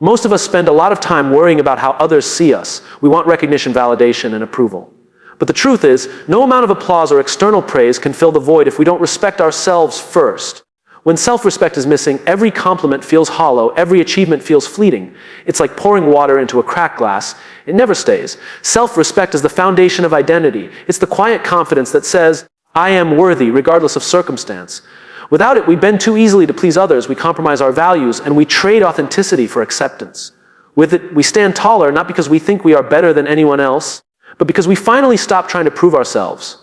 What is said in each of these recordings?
Most of us spend a lot of time worrying about how others see us. We want recognition, validation, and approval. But the truth is, no amount of applause or external praise can fill the void if we don't respect ourselves first. When self-respect is missing, every compliment feels hollow, every achievement feels fleeting. It's like pouring water into a cracked glass. It never stays. Self-respect is the foundation of identity. It's the quiet confidence that says, I am worthy, regardless of circumstance. Without it, we bend too easily to please others, we compromise our values, and we trade authenticity for acceptance. With it, we stand taller, not because we think we are better than anyone else, but because we finally stop trying to prove ourselves.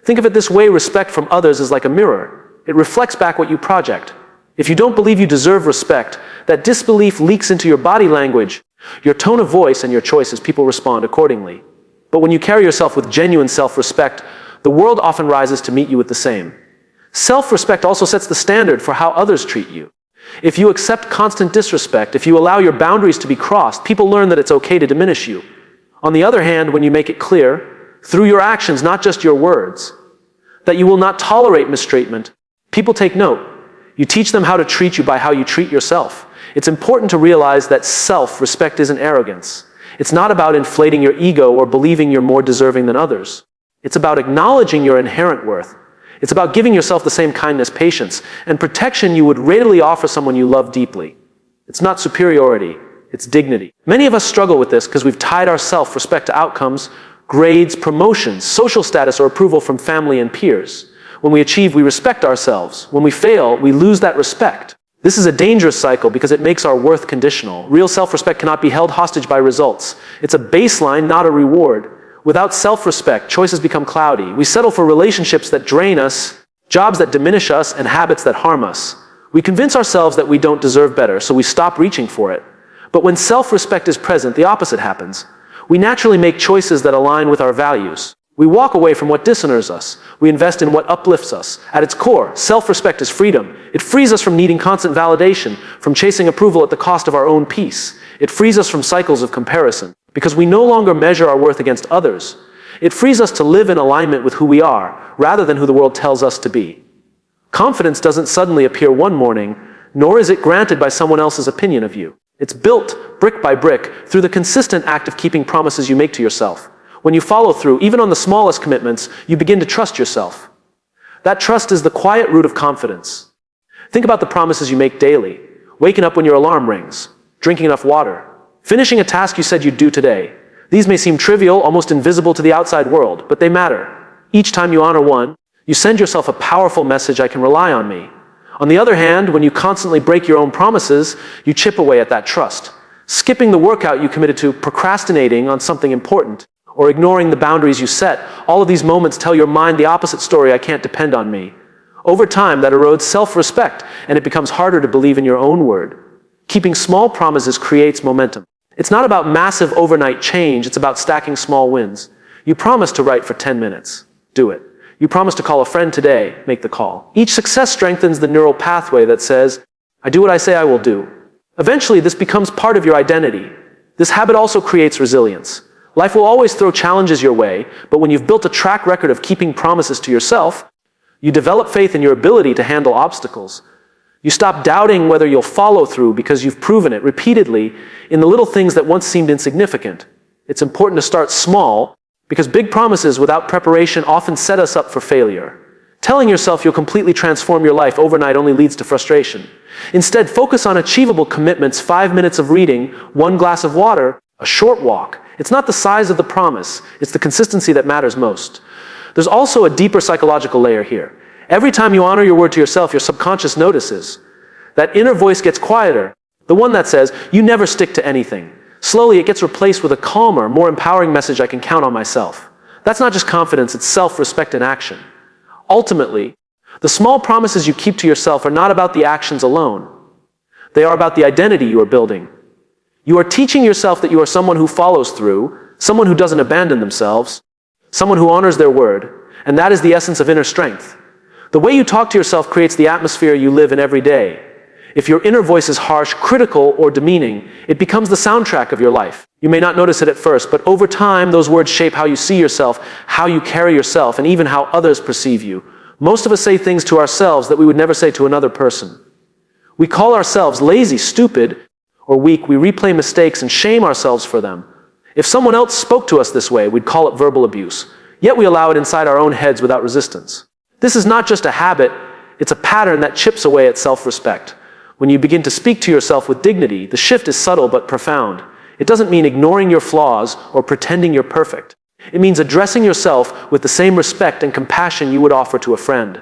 Think of it this way: respect from others is like a mirror. It reflects back what you project. If you don't believe you deserve respect, that disbelief leaks into your body language, your tone of voice, and your choices. People respond accordingly. But when you carry yourself with genuine self-respect, the world often rises to meet you with the same. Self-respect also sets the standard for how others treat you. If you accept constant disrespect, if you allow your boundaries to be crossed, people learn that it's okay to diminish you. On the other hand, when you make it clear, through your actions, not just your words, that you will not tolerate mistreatment, people take note. You teach them how to treat you by how you treat yourself. It's important to realize that self-respect isn't arrogance. It's not about inflating your ego or believing you're more deserving than others. It's about acknowledging your inherent worth. It's about giving yourself the same kindness, patience, and protection you would readily offer someone you love deeply. It's not superiority, it's dignity. Many of us struggle with this because we've tied our self-respect to outcomes, grades, promotions, social status, or approval from family and peers. When we achieve, we respect ourselves. When we fail, we lose that respect. This is a dangerous cycle because it makes our worth conditional. Real self-respect cannot be held hostage by results. It's a baseline, not a reward. Without self-respect, choices become cloudy. We settle for relationships that drain us, jobs that diminish us, and habits that harm us. We convince ourselves that we don't deserve better, so we stop reaching for it. But when self-respect is present, the opposite happens. We naturally make choices that align with our values. We walk away from what dishonors us. We invest in what uplifts us. At its core, self-respect is freedom. It frees us from needing constant validation, from chasing approval at the cost of our own peace. It frees us from cycles of comparison, because we no longer measure our worth against others. It frees us to live in alignment with who we are, rather than who the world tells us to be. Confidence doesn't suddenly appear one morning, nor is it granted by someone else's opinion of you. It's built, brick by brick, through the consistent act of keeping promises you make to yourself. When you follow through, even on the smallest commitments, you begin to trust yourself. That trust is the quiet root of confidence. Think about the promises you make daily. Waking up when your alarm rings, drinking enough water, finishing a task you said you'd do today. These may seem trivial, almost invisible to the outside world, but they matter. Each time you honor one, you send yourself a powerful message: I can rely on me. On the other hand, when you constantly break your own promises, you chip away at that trust. Skipping the workout you committed to, procrastinating on something important, or ignoring the boundaries you set, all of these moments tell your mind the opposite story: I can't depend on me. Over time, that erodes self-respect, and it becomes harder to believe in your own word. Keeping small promises creates momentum. It's not about massive overnight change, it's about stacking small wins. You promise to write for 10 minutes. Do it. You promise to call a friend today. Make the call. Each success strengthens the neural pathway that says, I do what I say I will do. Eventually, this becomes part of your identity. This habit also creates resilience. Life will always throw challenges your way, but when you've built a track record of keeping promises to yourself, you develop faith in your ability to handle obstacles. You stop doubting whether you'll follow through because you've proven it repeatedly in the little things that once seemed insignificant. It's important to start small because big promises without preparation often set us up for failure. Telling yourself you'll completely transform your life overnight only leads to frustration. Instead, focus on achievable commitments: 5 minutes of reading, 1 glass of water, a short walk. It's not the size of the promise, it's the consistency that matters most. There's also a deeper psychological layer here. Every time you honor your word to yourself, your subconscious notices. That inner voice gets quieter, the one that says, you never stick to anything. Slowly, it gets replaced with a calmer, more empowering message: I can count on myself. That's not just confidence, it's self-respect in action. Ultimately, the small promises you keep to yourself are not about the actions alone. They are about the identity you are building. You are teaching yourself that you are someone who follows through, someone who doesn't abandon themselves, someone who honors their word, and that is the essence of inner strength. The way you talk to yourself creates the atmosphere you live in every day. If your inner voice is harsh, critical, or demeaning, it becomes the soundtrack of your life. You may not notice it at first, but over time, those words shape how you see yourself, how you carry yourself, and even how others perceive you. Most of us say things to ourselves that we would never say to another person. We call ourselves lazy, stupid, or weak, we replay mistakes and shame ourselves for them. If someone else spoke to us this way, we'd call it verbal abuse. Yet we allow it inside our own heads without resistance. This is not just a habit, it's a pattern that chips away at self-respect. When you begin to speak to yourself with dignity, the shift is subtle but profound. It doesn't mean ignoring your flaws or pretending you're perfect. It means addressing yourself with the same respect and compassion you would offer to a friend.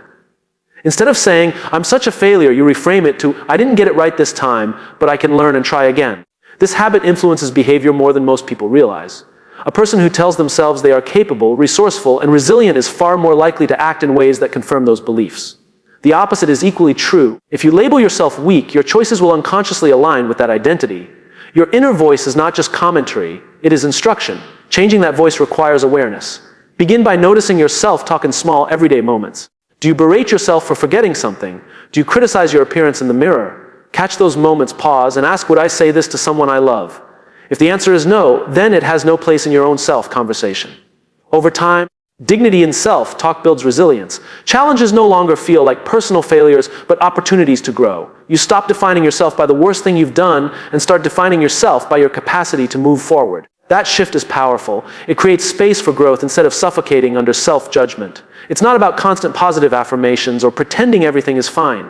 Instead of saying, "I'm such a failure," you reframe it to, "I didn't get it right this time, but I can learn and try again." This habit influences behavior more than most people realize. A person who tells themselves they are capable, resourceful, and resilient is far more likely to act in ways that confirm those beliefs. The opposite is equally true. If you label yourself weak, your choices will unconsciously align with that identity. Your inner voice is not just commentary, it is instruction. Changing that voice requires awareness. Begin by noticing yourself talk in small, everyday moments. Do you berate yourself for forgetting something? Do you criticize your appearance in the mirror? Catch those moments, pause, and ask, would I say this to someone I love? If the answer is no, then it has no place in your own self conversation. Over time, dignity in self-talk builds resilience. Challenges no longer feel like personal failures, but opportunities to grow. You stop defining yourself by the worst thing you've done and start defining yourself by your capacity to move forward. That shift is powerful. It creates space for growth instead of suffocating under self-judgment. It's not about constant positive affirmations or pretending everything is fine.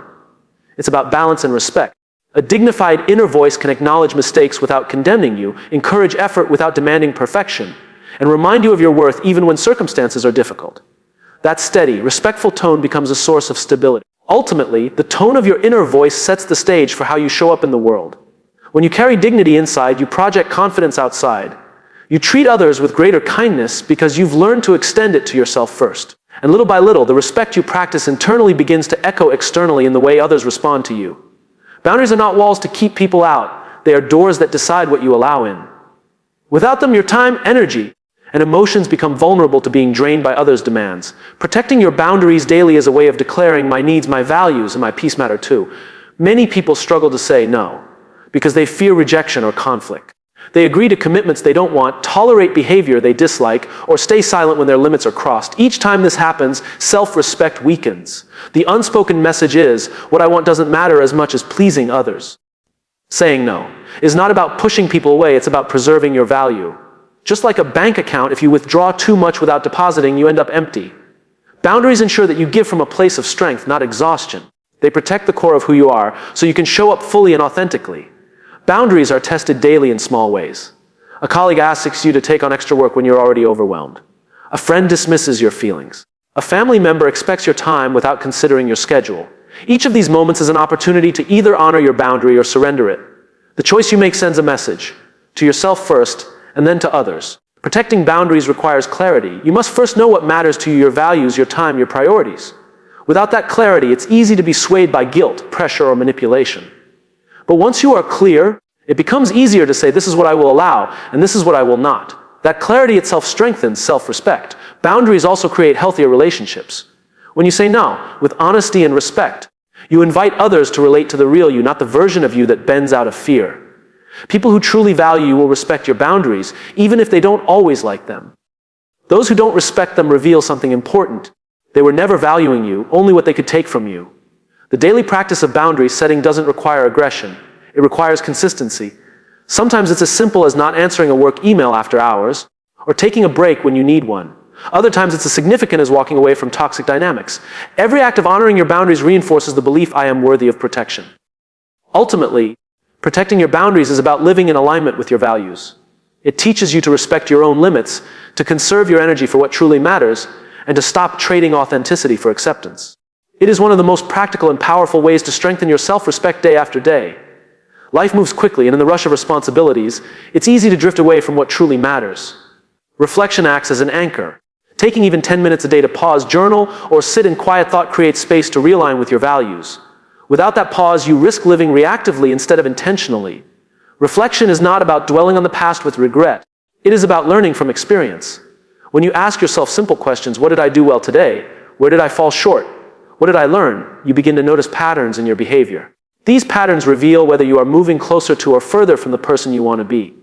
It's about balance and respect. A dignified inner voice can acknowledge mistakes without condemning you, encourage effort without demanding perfection, and remind you of your worth even when circumstances are difficult. That steady, respectful tone becomes a source of stability. Ultimately, the tone of your inner voice sets the stage for how you show up in the world. When you carry dignity inside, you project confidence outside. You treat others with greater kindness because you've learned to extend it to yourself first. And little by little, the respect you practice internally begins to echo externally in the way others respond to you. Boundaries are not walls to keep people out. They are doors that decide what you allow in. Without them, your time, energy, and emotions become vulnerable to being drained by others' demands. Protecting your boundaries daily is a way of declaring my needs, my values, and my peace matter too. Many people struggle to say no because they fear rejection or conflict. They agree to commitments they don't want, tolerate behavior they dislike, or stay silent when their limits are crossed. Each time this happens, self-respect weakens. The unspoken message is, what I want doesn't matter as much as pleasing others. Saying no is not about pushing people away, it's about preserving your value. Just like a bank account, if you withdraw too much without depositing, you end up empty. Boundaries ensure that you give from a place of strength, not exhaustion. They protect the core of who you are, so you can show up fully and authentically. Boundaries are tested daily in small ways. A colleague asks you to take on extra work when you're already overwhelmed. A friend dismisses your feelings. A family member expects your time without considering your schedule. Each of these moments is an opportunity to either honor your boundary or surrender it. The choice you make sends a message, to yourself first, and then to others. Protecting boundaries requires clarity. You must first know what matters to you, your values, your time, your priorities. Without that clarity, it's easy to be swayed by guilt, pressure, or manipulation. But once you are clear, it becomes easier to say, this is what I will allow, and this is what I will not. That clarity itself strengthens self-respect. Boundaries also create healthier relationships. When you say no, with honesty and respect, you invite others to relate to the real you, not the version of you that bends out of fear. People who truly value you will respect your boundaries, even if they don't always like them. Those who don't respect them reveal something important. They were never valuing you, only what they could take from you. The daily practice of boundary setting doesn't require aggression. It requires consistency. Sometimes it's as simple as not answering a work email after hours, or taking a break when you need one. Other times it's as significant as walking away from toxic dynamics. Every act of honoring your boundaries reinforces the belief I am worthy of protection. Ultimately, protecting your boundaries is about living in alignment with your values. It teaches you to respect your own limits, to conserve your energy for what truly matters, and to stop trading authenticity for acceptance. It is one of the most practical and powerful ways to strengthen your self-respect day after day. Life moves quickly, and in the rush of responsibilities, it's easy to drift away from what truly matters. Reflection acts as an anchor. Taking even 10 minutes a day to pause, journal, or sit in quiet thought creates space to realign with your values. Without that pause, you risk living reactively instead of intentionally. Reflection is not about dwelling on the past with regret. It is about learning from experience. When you ask yourself simple questions, what did I do well today? Where did I fall short? What did I learn? You begin to notice patterns in your behavior. These patterns reveal whether you are moving closer to or further from the person you want to be.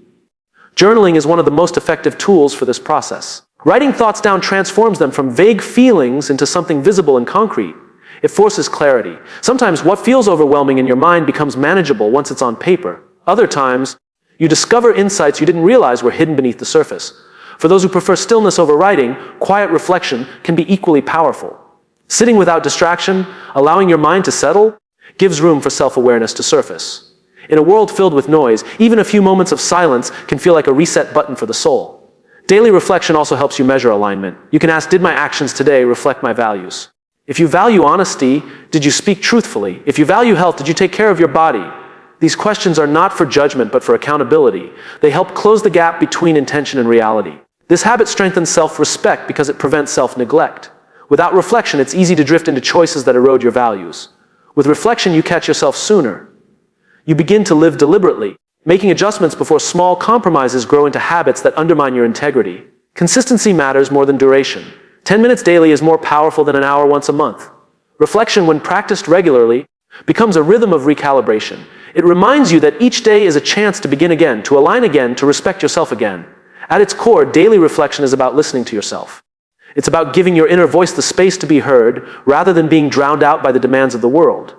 Journaling is one of the most effective tools for this process. Writing thoughts down transforms them from vague feelings into something visible and concrete. It forces clarity. Sometimes what feels overwhelming in your mind becomes manageable once it's on paper. Other times, you discover insights you didn't realize were hidden beneath the surface. For those who prefer stillness over writing, quiet reflection can be equally powerful. Sitting without distraction, allowing your mind to settle, gives room for self-awareness to surface. In a world filled with noise, even a few moments of silence can feel like a reset button for the soul. Daily reflection also helps you measure alignment. You can ask, did my actions today reflect my values? If you value honesty, did you speak truthfully? If you value health, did you take care of your body? These questions are not for judgment, but for accountability. They help close the gap between intention and reality. This habit strengthens self-respect because it prevents self-neglect. Without reflection, it's easy to drift into choices that erode your values. With reflection, you catch yourself sooner. You begin to live deliberately, making adjustments before small compromises grow into habits that undermine your integrity. Consistency matters more than duration. 10 minutes daily is more powerful than an hour once a month. Reflection, when practiced regularly, becomes a rhythm of recalibration. It reminds you that each day is a chance to begin again, to align again, to respect yourself again. At its core, daily reflection is about listening to yourself. It's about giving your inner voice the space to be heard, rather than being drowned out by the demands of the world.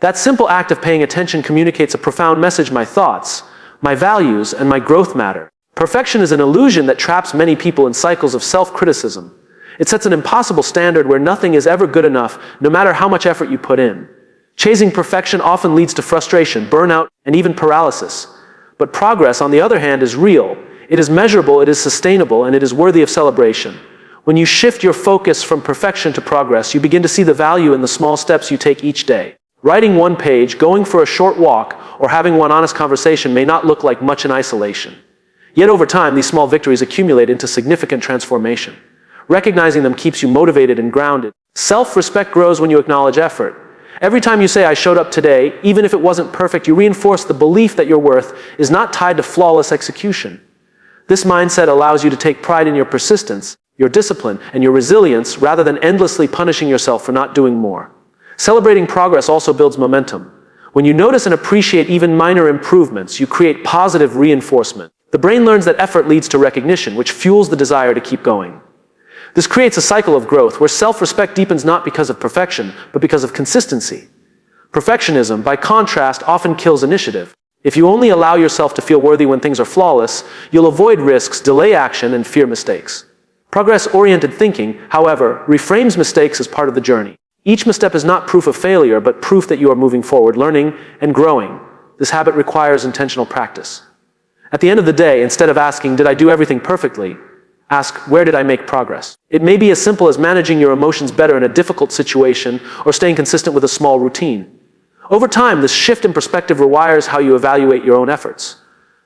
That simple act of paying attention communicates a profound message: my thoughts, my values, and my growth matter. Perfection is an illusion that traps many people in cycles of self-criticism. It sets an impossible standard where nothing is ever good enough, no matter how much effort you put in. Chasing perfection often leads to frustration, burnout, and even paralysis. But progress, on the other hand, is real. It is measurable, it is sustainable, and it is worthy of celebration. When you shift your focus from perfection to progress, you begin to see the value in the small steps you take each day. Writing one page, going for a short walk, or having one honest conversation may not look like much in isolation. Yet over time, these small victories accumulate into significant transformation. Recognizing them keeps you motivated and grounded. Self-respect grows when you acknowledge effort. Every time you say, I showed up today, even if it wasn't perfect, you reinforce the belief that your worth is not tied to flawless execution. This mindset allows you to take pride in your persistence, your discipline, and your resilience, rather than endlessly punishing yourself for not doing more. Celebrating progress also builds momentum. When you notice and appreciate even minor improvements, you create positive reinforcement. The brain learns that effort leads to recognition, which fuels the desire to keep going. This creates a cycle of growth where self-respect deepens not because of perfection, but because of consistency. Perfectionism, by contrast, often kills initiative. If you only allow yourself to feel worthy when things are flawless, you'll avoid risks, delay action, and fear mistakes. Progress-oriented thinking, however, reframes mistakes as part of the journey. Each misstep is not proof of failure, but proof that you are moving forward, learning, and growing. This habit requires intentional practice. At the end of the day, instead of asking, did I do everything perfectly? Ask, where did I make progress? It may be as simple as managing your emotions better in a difficult situation or staying consistent with a small routine. Over time, this shift in perspective rewires how you evaluate your own efforts.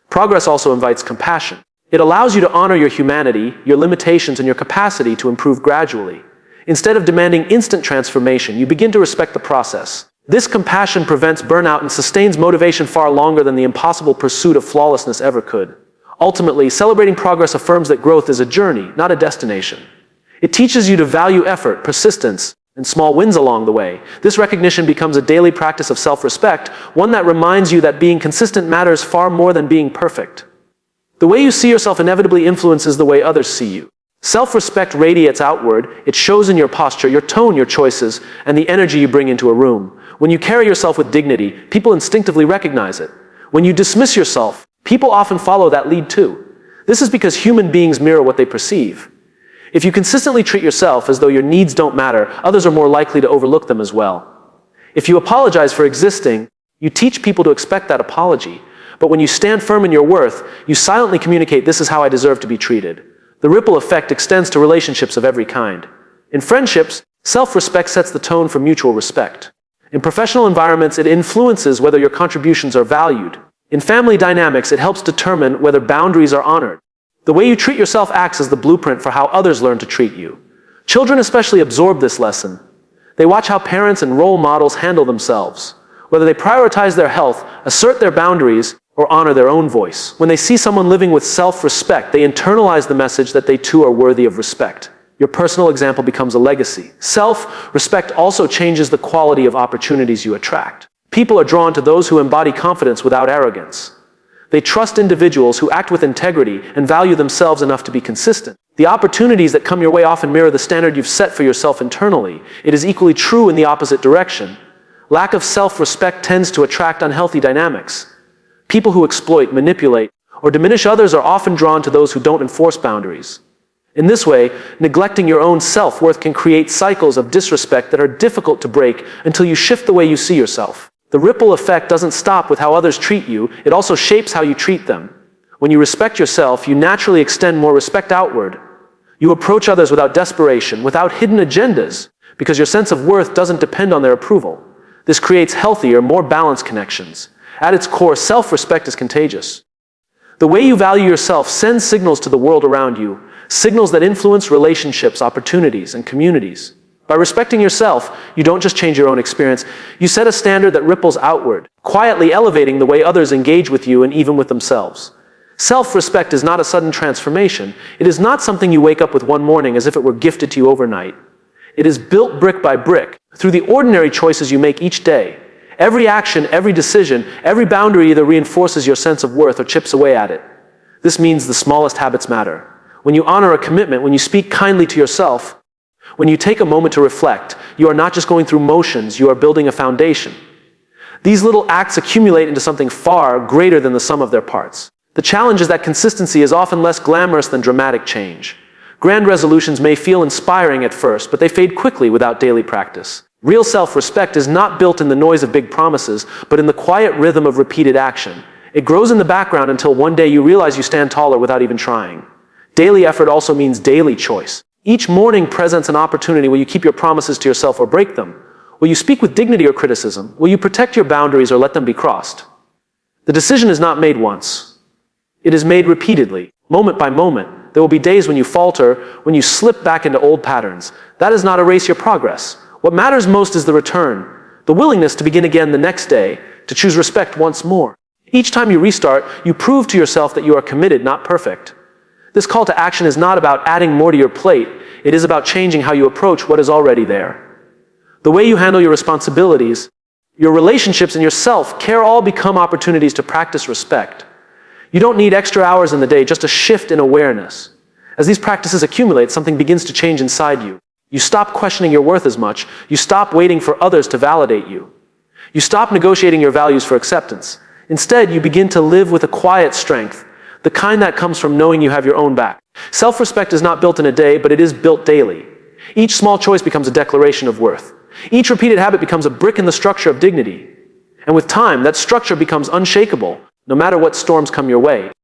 Progress also invites compassion. It allows you to honor your humanity, your limitations, and your capacity to improve gradually. Instead of demanding instant transformation, you begin to respect the process. This compassion prevents burnout and sustains motivation far longer than the impossible pursuit of flawlessness ever could. Ultimately, celebrating progress affirms that growth is a journey, not a destination. It teaches you to value effort, persistence, and small wins along the way. This recognition becomes a daily practice of self-respect, one that reminds you that being consistent matters far more than being perfect. The way you see yourself inevitably influences the way others see you. Self-respect radiates outward. It shows in your posture, your tone, your choices, and the energy you bring into a room. When you carry yourself with dignity, people instinctively recognize it. When you dismiss yourself, people often follow that lead too. This is because human beings mirror what they perceive. If you consistently treat yourself as though your needs don't matter, others are more likely to overlook them as well. If you apologize for existing, you teach people to expect that apology. But when you stand firm in your worth, you silently communicate, this is how I deserve to be treated. The ripple effect extends to relationships of every kind. In friendships, self-respect sets the tone for mutual respect. In professional environments, it influences whether your contributions are valued. In family dynamics, it helps determine whether boundaries are honored. The way you treat yourself acts as the blueprint for how others learn to treat you. Children especially absorb this lesson. They watch how parents and role models handle themselves, whether they prioritize their health, assert their boundaries, or honor their own voice. When they see someone living with self-respect, they internalize the message that they too are worthy of respect. Your personal example becomes a legacy. Self-respect also changes the quality of opportunities you attract. People are drawn to those who embody confidence without arrogance. They trust individuals who act with integrity and value themselves enough to be consistent. The opportunities that come your way often mirror the standard you've set for yourself internally. It is equally true in the opposite direction. Lack of self-respect tends to attract unhealthy dynamics. People who exploit, manipulate, or diminish others are often drawn to those who don't enforce boundaries. In this way, neglecting your own self-worth can create cycles of disrespect that are difficult to break until you shift the way you see yourself. The ripple effect doesn't stop with how others treat you, it also shapes how you treat them. When you respect yourself, you naturally extend more respect outward. You approach others without desperation, without hidden agendas, because your sense of worth doesn't depend on their approval. This creates healthier, more balanced connections. At its core, self-respect is contagious. The way you value yourself sends signals to the world around you, signals that influence relationships, opportunities, and communities. By respecting yourself, you don't just change your own experience, you set a standard that ripples outward, quietly elevating the way others engage with you and even with themselves. Self-respect is not a sudden transformation. It is not something you wake up with one morning as if it were gifted to you overnight. It is built brick by brick, through the ordinary choices you make each day. Every action, every decision, every boundary either reinforces your sense of worth or chips away at it. This means the smallest habits matter. When you honor a commitment, when you speak kindly to yourself, when you take a moment to reflect, you are not just going through motions, you are building a foundation. These little acts accumulate into something far greater than the sum of their parts. The challenge is that consistency is often less glamorous than dramatic change. Grand resolutions may feel inspiring at first, but they fade quickly without daily practice. Real self-respect is not built in the noise of big promises, but in the quiet rhythm of repeated action. It grows in the background until one day you realize you stand taller without even trying. Daily effort also means daily choice. Each morning presents an opportunity where you keep your promises to yourself or break them. Will you speak with dignity or criticism? Will you protect your boundaries or let them be crossed? The decision is not made once. It is made repeatedly, moment by moment. There will be days when you falter, when you slip back into old patterns. That does not erase your progress. What matters most is the return, the willingness to begin again the next day, to choose respect once more. Each time you restart, you prove to yourself that you are committed, not perfect. This call to action is not about adding more to your plate. It is about changing how you approach what is already there. The way you handle your responsibilities, your relationships, and your self-care all become opportunities to practice respect. You don't need extra hours in the day, just a shift in awareness. As these practices accumulate, something begins to change inside you. You stop questioning your worth as much. You stop waiting for others to validate you. You stop negotiating your values for acceptance. Instead, you begin to live with a quiet strength, the kind that comes from knowing you have your own back. Self-respect is not built in a day, but it is built daily. Each small choice becomes a declaration of worth. Each repeated habit becomes a brick in the structure of dignity. And with time, that structure becomes unshakable, no matter what storms come your way.